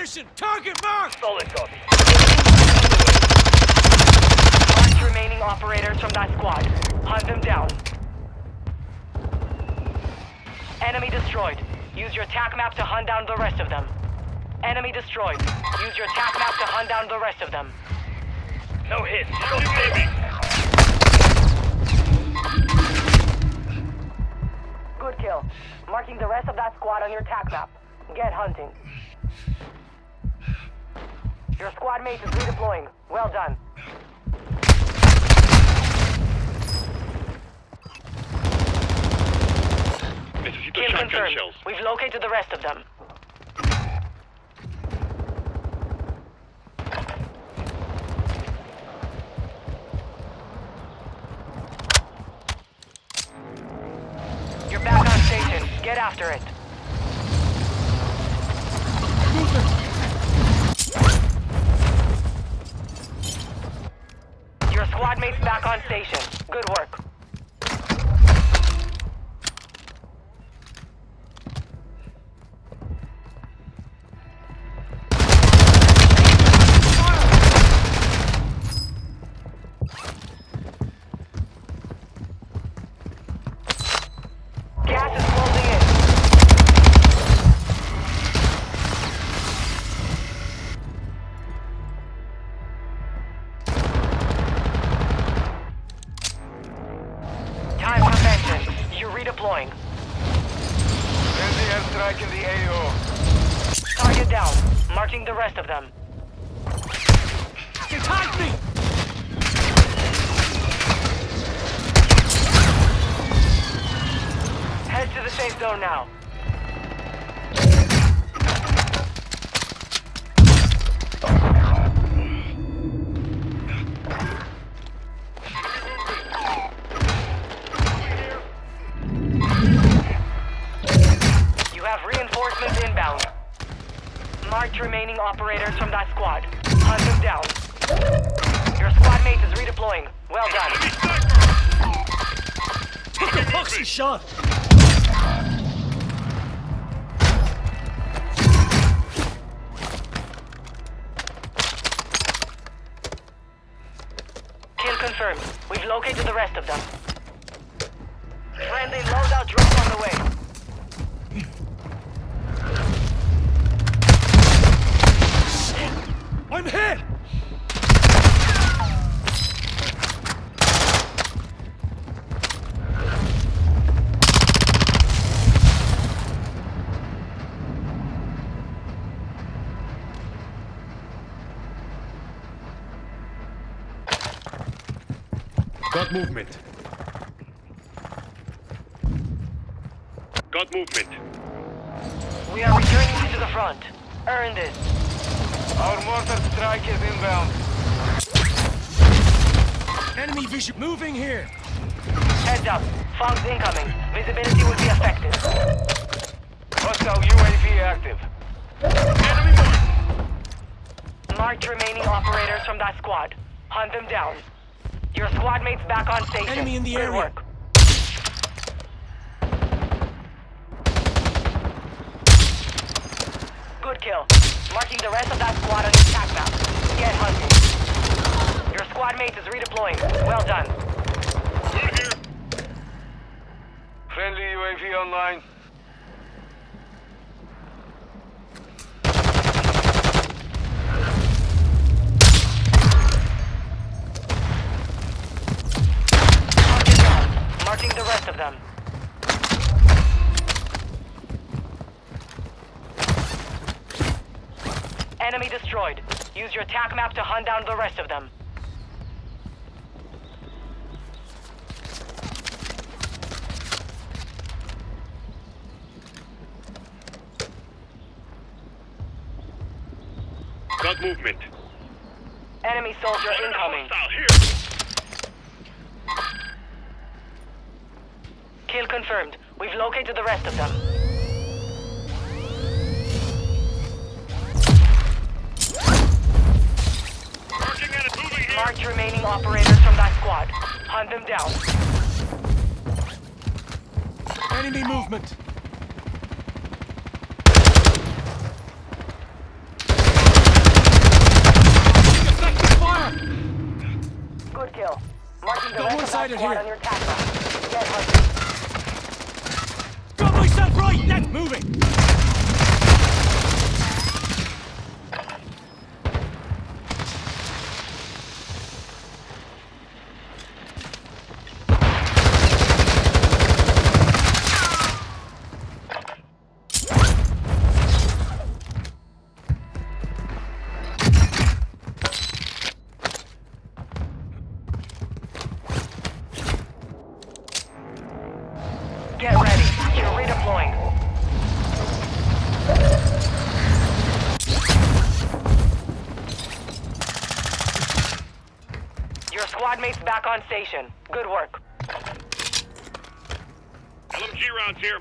position! Target marked! Solid copy. Mark remaining operators from that squad. Hunt them down. Enemy destroyed. Use your TAC map to hunt down the rest of them. Enemy destroyed. Use your TAC map to hunt down the rest of them. No hits. No saving. Good kill. Marking the rest of that squad on your TAC map. Get hunting. Your squad mate is redeploying. Well done. Kill confirmed. We've located the rest of them. You're back on station. Get after it. Your squad mate's back on station. Good work. Gas is closing in. Time for vengeance. You're redeploying. Friendly airstrike in the AO. Target down. Marking the rest of them. Get behind me! Head to the safe zone now. You have reinforcements inbound. Marked remaining operators from that squad. Hunt them down. Your squad mate is redeploying. Well done. What the fuck's he shot? Kill confirmed. We've located the rest of them. Friendly loadout drop on the way. I'm hit! Got movement. Got movement. We are returning you to the front. Earn this. Our mortar strike is inbound. Enemy vision moving here! Heads up. Fog's incoming. Visibility will be affected. Hostile UAV active. Marked remaining operators from that squad. Hunt them down. Your squad mate's back on station. Enemy in the Good area. work. Good kill. Marking the rest of that squad on your TAC map. Get hunting. Your squad mate is redeploying. Well done. Good here. Friendly UAV online. Target down. Marking the rest of them. Enemy destroyed. Use your TAC map to hunt down the rest of them. Got movement. Enemy soldier incoming. Hostile here. Kill confirmed. We've located the rest of them. Marking and it's moving here. Marked remaining operators from that squad. Hunt them down. Enemy movement! Marking the Got rest one of that sided squad here. on your attack map. Get hunting. Got myself right! Net moving! Get ready. You're redeploying. Your squad mate's back on station. Good work. LMG rounds here.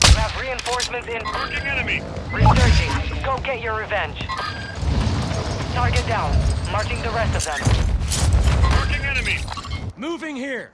You have reinforcements in. Marking enemy. Resurging. Go get your revenge. Target down. Marking the rest of them. Marking enemy. Moving here!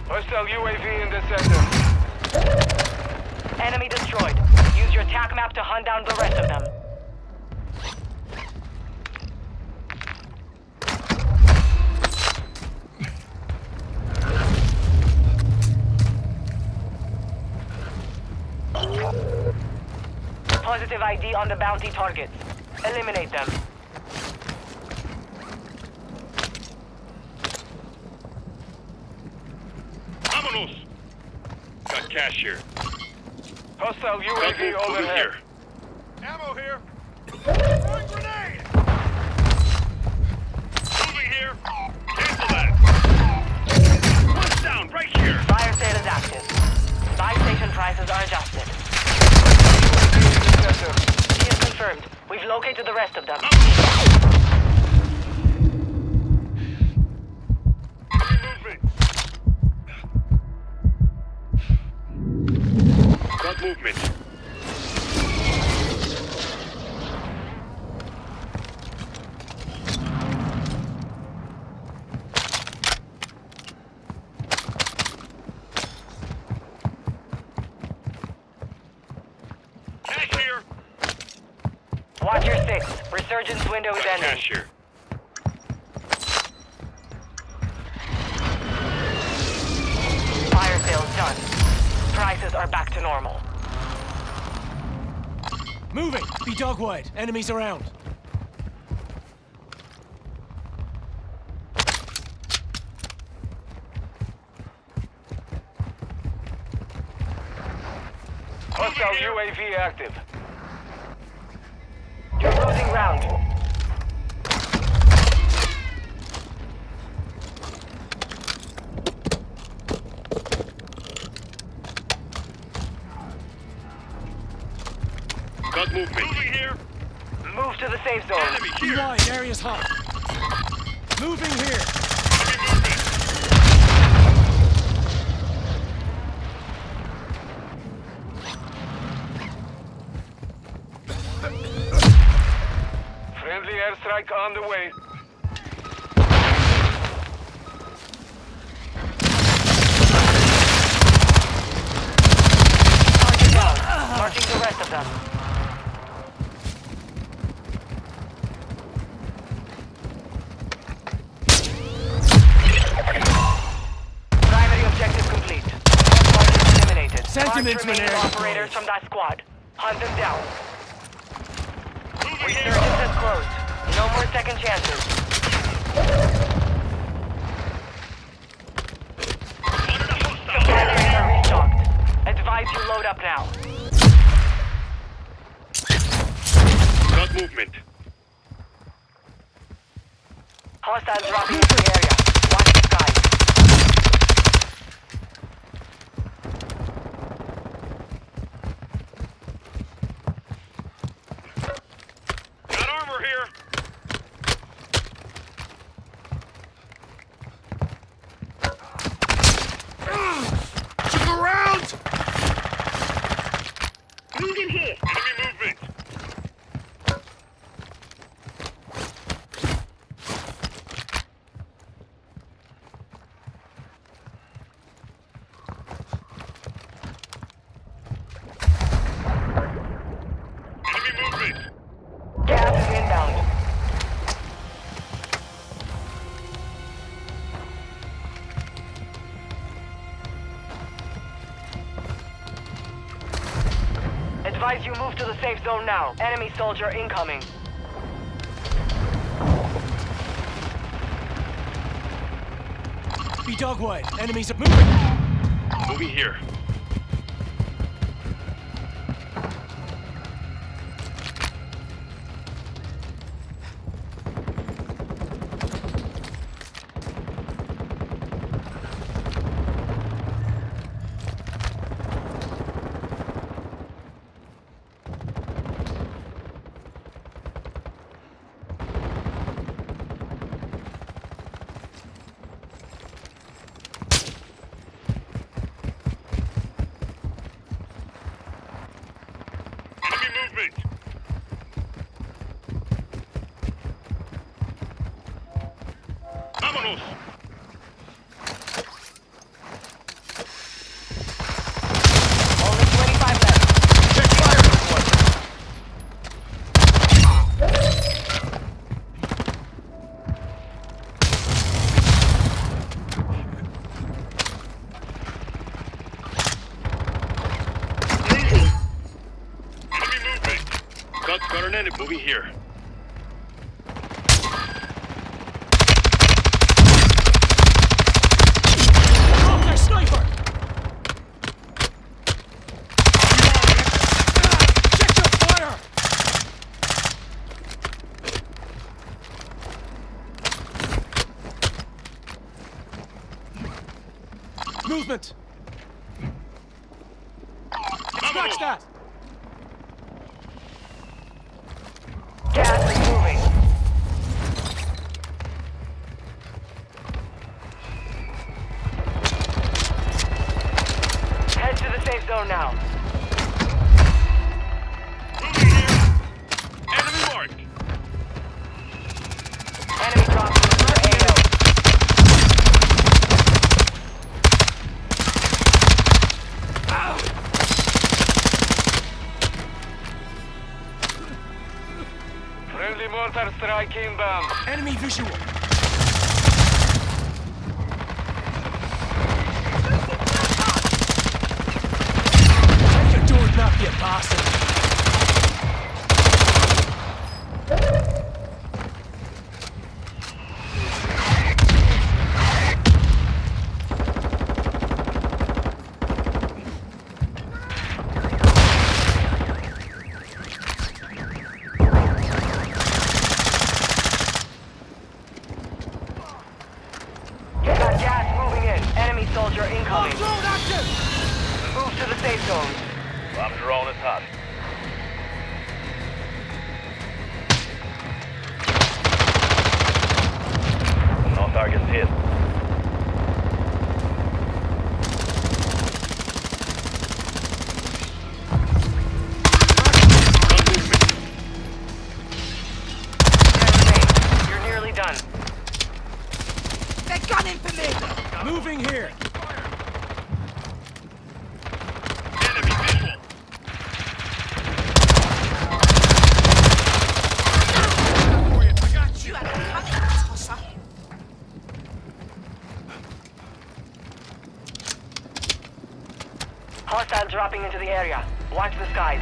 Hostile UAV in the center. Enemy destroyed. Use your attack map to hunt down the rest of them. Positive ID on the bounty targets. Eliminate them. Vámonos. Got cash here. Hostile Got UAV moving overhead. here. Ammo here. Throwing grenade. Moving here. Cancel that. One's down right here. Fire sale is active. Buy station prices are adjusted. UAV in the center. Kill confirmed. We've located the rest of them. Movement. Got movement. Cash here. Watch your six. Resurgence window is ending. Cash here. Fire sales done. Prices are back to normal. Moving! Be dog wide. Enemies around. Hostile UAV active. You're losing ground. Got movement. Moving here. Move to the safe zone. Enemy Be here. wide. Area's hot. Moving here! Heavy movement. Friendly airstrike on the way. Target down. Marking the rest of them. Primary objective complete. Target eliminated. Sentiment's Mark been remaining air operators deployed. from that squad. Hunt them down. Moving here. Resurgence has closed. No more second chances. Spotted a hostile. Batteries are restocked. Advise you load up now. Got movement. Hostiles dropping into the area. Watch the skies. advise you move to the safe zone now. Enemy soldier incoming. Be dog wide. Enemies are moving. Moving here. Vámonos! Only 25 left. Check fire! Enemy movement! Got an enemy moving here. Oh, there's sniper! Check your fire! Movement! Scratch that! Gas is moving. Head to the safe zone now. Moving here! Enemy marked! Enemy dropping into the AO. Friendly mortar strike inbound. Enemy visual! You don't not get past it! You got gas moving in. Enemy soldier incoming. Drone active! Move to the safe zone. Bomb drone is hot. No targets hit. You're nearly done. They're gunning for me! Moving here! Enemy visual! I got you! You had a cunning tosser. Hostile dropping into the area. Watch the skies.